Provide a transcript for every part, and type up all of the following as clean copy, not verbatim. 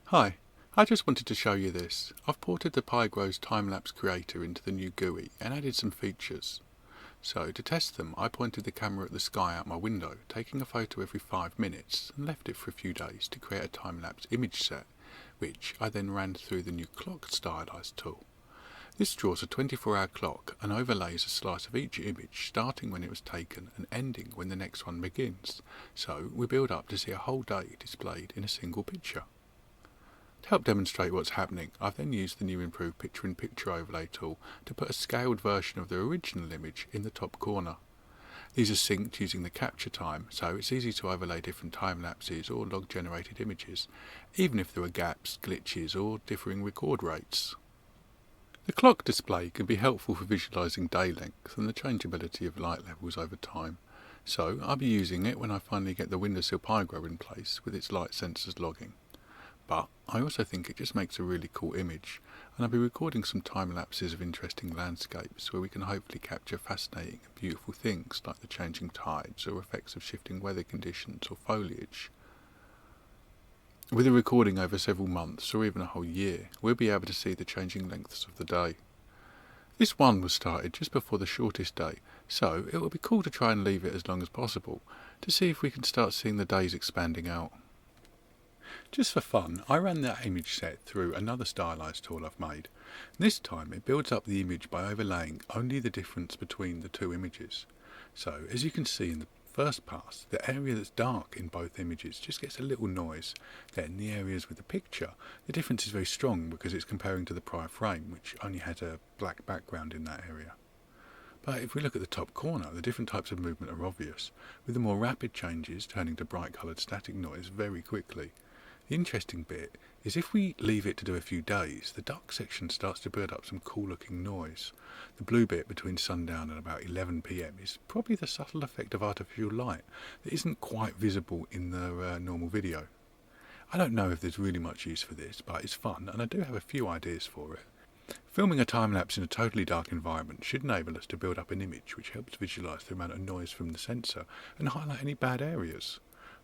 Hi, I just wanted to show you this. I've ported the Pigrow's Timelapse creator into the new GUI and added some features. So to test them, I pointed the camera at the sky out my window, taking a photo every 5 minutes, and left it for a few days to create a time-lapse image set, which I then ran through the new clock Stylized tool. This draws a 24-hour clock and overlays a slice of each image, starting when it was taken and ending when the next one begins, so we build up to see a whole day displayed in a single picture. To help demonstrate what's happening, I've then used the new improved picture-in-picture overlay tool to put a scaled version of the original image in the top corner. These are synced using the capture time, so it's easy to overlay different time lapses or log-generated images, even if there are gaps, glitches or differing record rates. The clock display can be helpful for visualising day length and the changeability of light levels over time, so I'll be using it when I finally get the windowsill pigrow in place with its light sensors logging. But I also think it just makes a really cool image, and I'll be recording some time lapses of interesting landscapes where we can hopefully capture fascinating and beautiful things like the changing tides or effects of shifting weather conditions or foliage. With a recording over several months or even a whole year, we'll be able to see the changing lengths of the day. This one was started just before the shortest day, so it will be cool to try and leave it as long as possible to see if we can start seeing the days expanding out. Just for fun, I ran that image set through another stylized tool I've made. This time it builds up the image by overlaying only the difference between the two images. So as you can see in the first pass, the area that's dark in both images just gets a little noise. Then the areas with the picture, the difference is very strong because it's comparing to the prior frame, which only had a black background in that area. But if we look at the top corner, the different types of movement are obvious, with the more rapid changes turning to bright coloured static noise very quickly. The interesting bit is if we leave it to do a few days, the dark section starts to build up some cool looking noise. The blue bit between sundown and about 11 PM is probably the subtle effect of artificial light that isn't quite visible in the normal video. I don't know if there's really much use for this, but it's fun and I do have a few ideas for it. Filming a time-lapse in a totally dark environment should enable us to build up an image which helps visualise the amount of noise from the sensor and highlight any bad areas.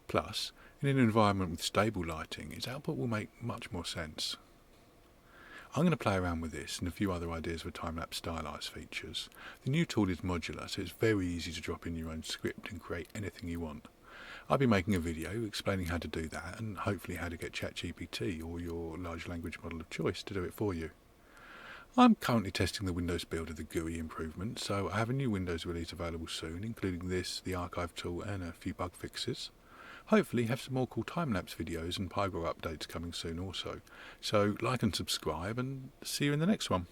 Plus, in an environment with stable lighting, its output will make much more sense. I'm going to play around with this and a few other ideas for time-lapse stylized features. The new tool is modular, so it's very easy to drop in your own script and create anything you want. I'll be making a video explaining how to do that and hopefully how to get ChatGPT or your large language model of choice to do it for you. I'm currently testing the Windows build of the GUI improvement, so I have a new Windows release available soon, including this, the archive tool and a few bug fixes. Hopefully have some more cool time-lapse videos and pigrow updates coming soon also. So like and subscribe and see you in the next one.